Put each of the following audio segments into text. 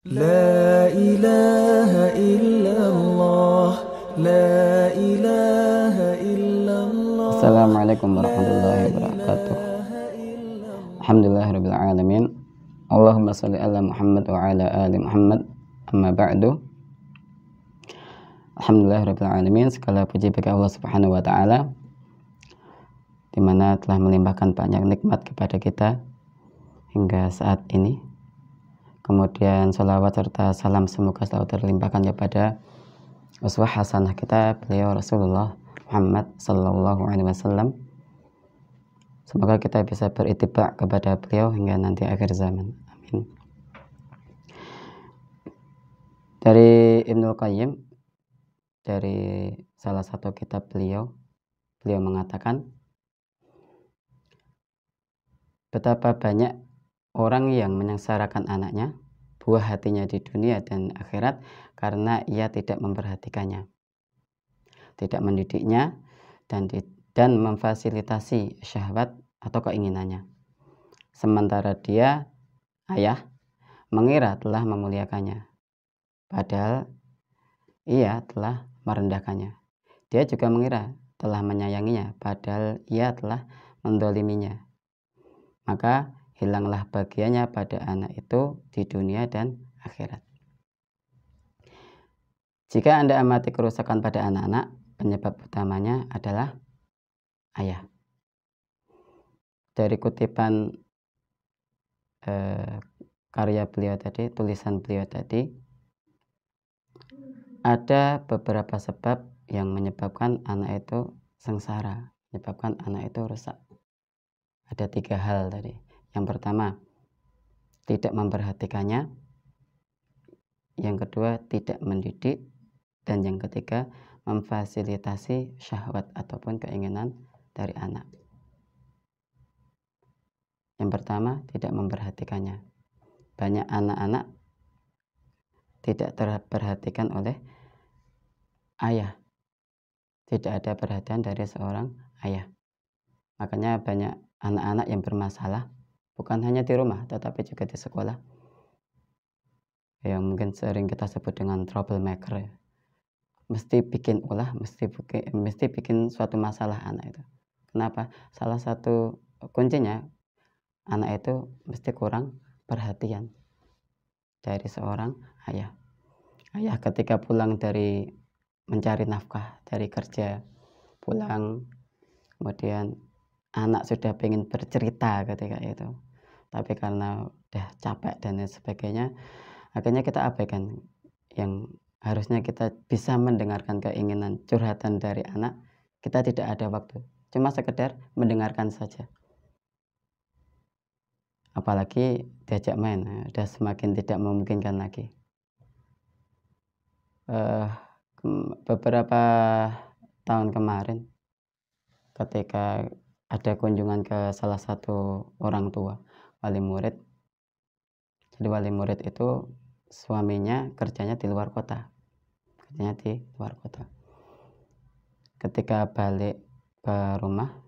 لا إله إلا الله لا إله إلا الله Assalamualaikum warahmatullahi wabarakatuh. Alhamdulillahirabbil alamin. Allahumma shalli ala Muhammad wa ala ali Muhammad. Amma ba'du. Alhamdulillahirabbil alamin. Segala puji bagi Allah Subhanahu wa taala di mana telah melimpahkan banyak nikmat kepada kita hingga saat ini. Kemudian salawat serta salam semoga selalu terlimpahkan kepada uswah hasanah kita, beliau Rasulullah Muhammad sallallahu alaihi wasallam. Semoga kita bisa berittiba kepada beliau hingga nanti akhir zaman. Amin. Dari Ibnul Qayyim, dari salah satu kitab beliau mengatakan betapa banyak orang yang menyengsarakan anaknya, buah hatinya di dunia dan akhirat karena ia tidak memperhatikannya, tidak mendidiknya dan memfasilitasi syahwat atau keinginannya. Sementara dia, ayah, mengira telah memuliakannya, padahal ia telah merendahkannya. Dia juga mengira telah menyayanginya, padahal ia telah mendoliminya. Maka hilanglah bagiannya pada anak itu di dunia dan akhirat. Jika Anda amati kerusakan pada anak-anak, penyebab utamanya adalah ayah. Dari kutipan karya beliau tadi, tulisan beliau tadi, ada beberapa sebab yang menyebabkan anak itu sengsara, menyebabkan anak itu rusak. Ada 3 hal tadi. Yang pertama, tidak memperhatikannya. Yang kedua, tidak mendidik. Dan yang ketiga, memfasilitasi syahwat ataupun keinginan dari anak. Yang pertama, tidak memperhatikannya. Banyak anak-anak tidak terperhatikan oleh ayah. Tidak ada perhatian dari seorang ayah. Makanya banyak anak-anak yang bermasalah, bukan hanya di rumah, tetapi juga di sekolah. Yang mungkin sering kita sebut dengan troublemaker. Ya. Mesti bikin ulah, mesti bikin suatu masalah anak itu. Kenapa? Salah satu kuncinya, anak itu mesti kurang perhatian dari seorang ayah. Ayah ketika pulang dari mencari nafkah, dari kerja, pulang, kemudian anak sudah pengen bercerita ketika itu, tapi karena udah capek dan lain sebagainya, akhirnya kita abaikan yang harusnya kita bisa mendengarkan keinginan curhatan dari anak. Kita tidak ada waktu, cuma sekedar mendengarkan saja, apalagi diajak main, udah semakin tidak memungkinkan lagi. Beberapa tahun kemarin ketika ada kunjungan ke salah satu orang tua wali murid. Jadi wali murid itu suaminya kerjanya di luar kota. Ketika balik ke rumah,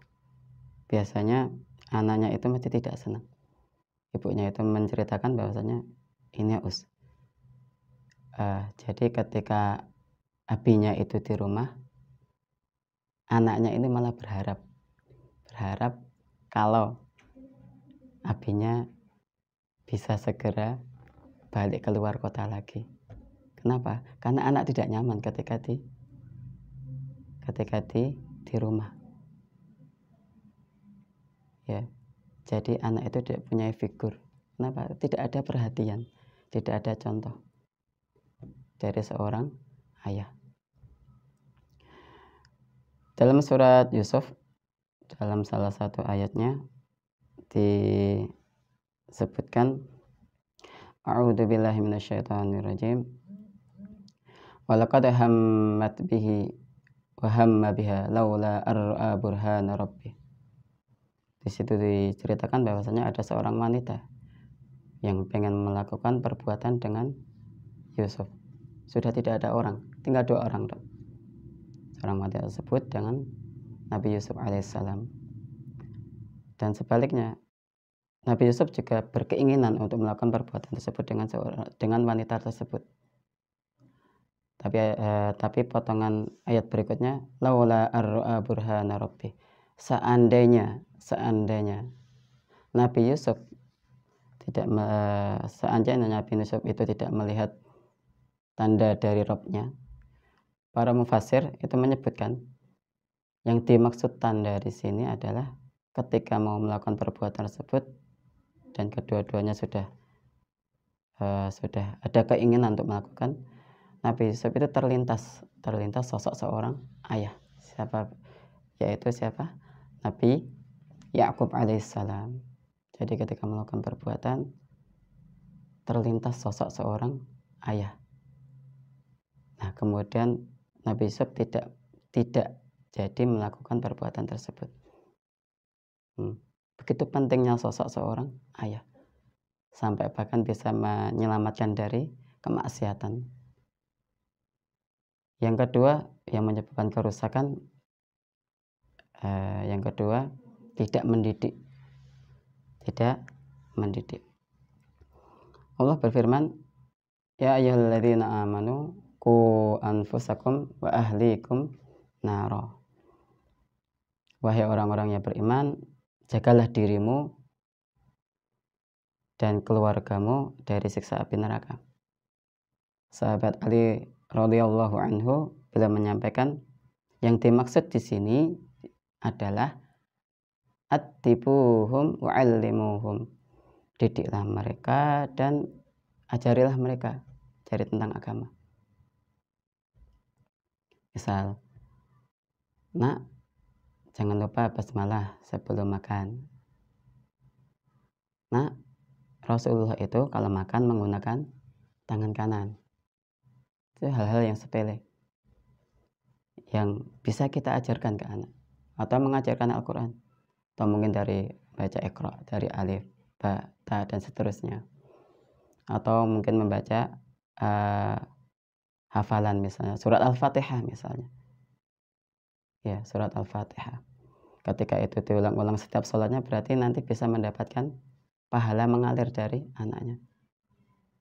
biasanya anaknya itu mesti tidak senang. Ibunya itu menceritakan bahwasanya ini us. Jadi ketika abinya itu di rumah, anaknya ini malah berharap kalau abinya bisa segera balik keluar kota lagi. Kenapa? Karena anak tidak nyaman ketika di rumah. Ya. Jadi anak itu tidak punya figur. Kenapa? Tidak ada perhatian, tidak ada contoh dari seorang ayah. Dalam surat Yusuf, dalam salah satu ayatnya disebutkan, A'udzubillahi minasyaitonirrajim. Walaqad hammat bihi wa hamma biha laula ar'a burhana rabbih. Di situ diceritakan bahwasanya ada seorang wanita yang pengen melakukan perbuatan dengan Yusuf. Sudah tidak ada orang, tinggal 2 orang. Seorang wanita tersebut dengan Nabi Yusuf alaihissalam. Dan sebaliknya, Nabi Yusuf juga berkeinginan untuk melakukan perbuatan tersebut dengan wanita tersebut. Tapi potongan ayat berikutnya, laula ar-ra'a burhana rabbih. Seandainya Nabi Yusuf seandainya Nabi Yusuf itu tidak melihat tanda dari Rabb-nya, para mufasir itu menyebutkan yang dimaksud tanda di sini adalah ketika mau melakukan perbuatan tersebut dan kedua-duanya sudah ada keinginan untuk melakukan, Nabi Yusuf itu terlintas sosok seorang ayah. Yaitu siapa? Nabi Yakub alaihissalam. Jadi ketika melakukan perbuatan terlintas sosok seorang ayah. Nah, kemudian Nabi Yusuf tidak jadi melakukan perbuatan tersebut. Begitu pentingnya sosok seorang ayah, sampai bahkan bisa menyelamatkan dari kemaksiatan. Yang kedua yang menyebabkan kerusakan, tidak mendidik. Allah berfirman, ya ayyuhalladzina amanu qu anfusakum wa ahlikum nara. Wahai orang-orang yang beriman, jagalah dirimu dan keluargamu dari siksa api neraka. Sahabat Ali radhiyallahu anhu beliau menyampaikan, yang dimaksud di sini adalah addibuhum wa'allimuhum. Didiklah mereka dan ajarilah mereka cari tentang agama. Misal, nak, jangan lupa basmalah sebelum makan. Nak, Rasulullah itu kalau makan menggunakan tangan kanan. Itu hal-hal yang sepele yang bisa kita ajarkan ke anak, atau mengajarkan Al-Quran, atau mungkin dari baca Iqra, dari alif, ba, ta, dan seterusnya, atau mungkin membaca hafalan, misalnya surat Al-Fatihah misalnya. Ya, surat Al-Fatihah. Ketika itu diulang-ulang setiap sholatnya, berarti nanti bisa mendapatkan pahala mengalir dari anaknya.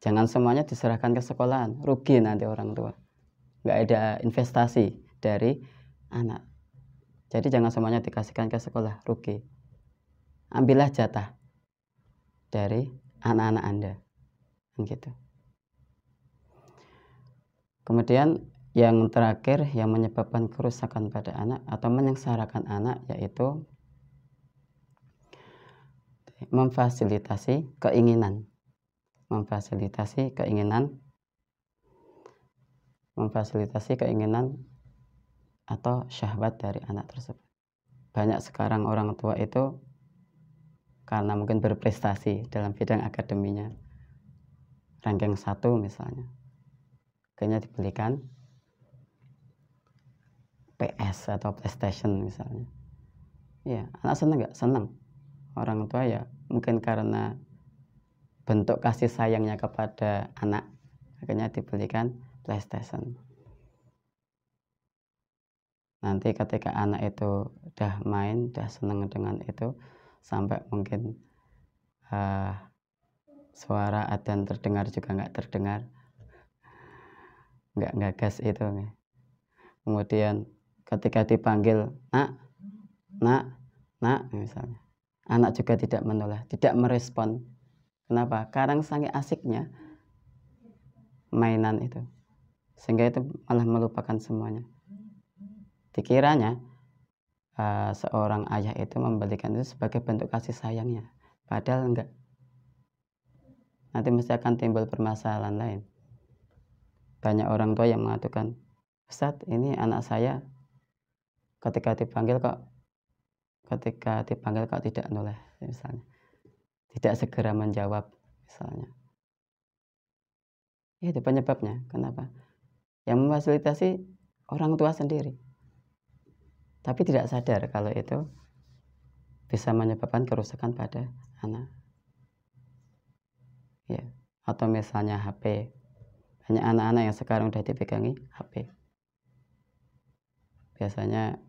Jangan semuanya diserahkan ke sekolahan, rugi nanti orang tua. Nggak ada investasi dari anak. Jadi jangan semuanya dikasihkan ke sekolah, rugi. Ambillah jatah dari anak-anak Anda. Gitu. Kemudian yang terakhir yang menyebabkan kerusakan pada anak atau menyengsarakan anak, yaitu memfasilitasi keinginan atau syahwat dari anak tersebut. Banyak sekarang orang tua itu karena mungkin berprestasi dalam bidang akademinya, ranking 1 misalnya, akhirnya dibelikan PS atau PlayStation misalnya. Ya, anak senang nggak? Senang. Orang tua ya mungkin karena bentuk kasih sayangnya kepada anak, akhirnya dibelikan PlayStation. Nanti ketika anak itu udah main, udah senang dengan itu, sampai mungkin suara adzan terdengar juga nggak terdengar, nggak gas itu. Kemudian ketika dipanggil nak misalnya, anak juga tidak menoleh, tidak merespon. Kenapa? Karena sangat asiknya mainan itu, sehingga itu malah melupakan semuanya. Dikiranya seorang ayah itu memberikan itu sebagai bentuk kasih sayangnya, padahal enggak. Nanti mesti akan timbul permasalahan lain. Banyak orang tua yang mengatakan, Ustadz, ini anak saya ketika dipanggil kok tidak noleh, misalnya, tidak segera menjawab misalnya. Itu penyebabnya. Kenapa? Yang memfasilitasi orang tua sendiri, tapi tidak sadar kalau itu bisa menyebabkan kerusakan pada anak. Ya, atau misalnya HP. Banyak anak-anak yang sekarang udah dipegangi HP. Biasanya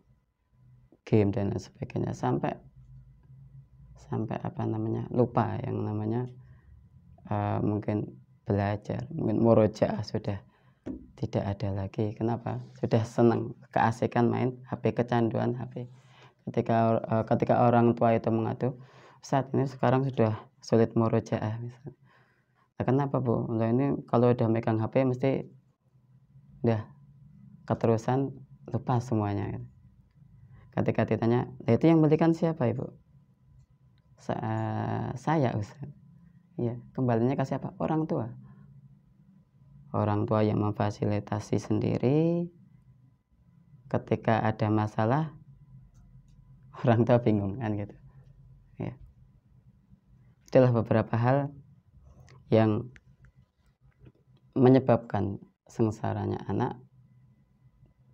game dan lain sebagainya, sampai sampai lupa yang namanya mungkin belajar, mungkin murojaah sudah tidak ada lagi. Kenapa? Sudah senang, keasikan main HP, kecanduan HP. Ketika orang tua itu mengadu, saat ini sekarang sudah sulit murojaah misalnya. Nah, kenapa Bu? Nah, ini kalau udah megang HP mesti udah keterusan lupa semuanya. Ketika ditanya, itu yang belikan siapa Ibu? Saya Ustaz. Ya, kembalinya ke siapa? Orang tua. Orang tua yang memfasilitasi sendiri. Ketika ada masalah, orang tua bingung kan gitu. Ya. Itulah beberapa hal yang menyebabkan sengsaranya anak,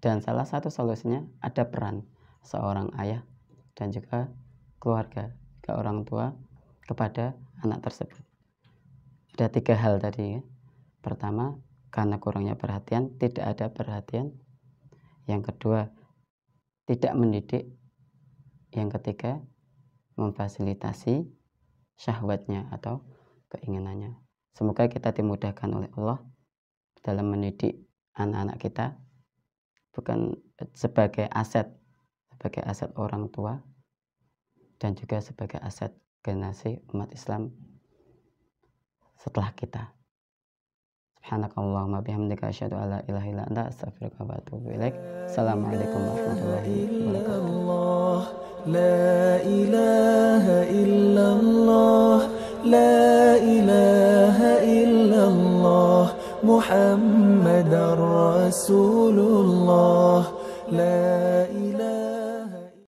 dan salah satu solusinya ada peran seorang ayah dan juga keluarga, ke orang tua kepada anak tersebut. Ada 3 hal tadi ya. Pertama, karena kurangnya perhatian, tidak ada perhatian. Yang kedua, tidak mendidik. Yang ketiga, memfasilitasi syahwatnya atau keinginannya. Semoga kita dimudahkan oleh Allah dalam mendidik anak-anak kita, bukan sebagai aset orang tua, dan juga sebagai aset generasi umat Islam setelah kita. Subhanakallahumma bihamdika asyhadu an la ilaha illa anta astaghfiruka wa atubu ilaik. Assalamualaikum warahmatullahi wabarakatuh. La ilaha illallah, la ilaha illallah, Muhammadar Rasulullah. La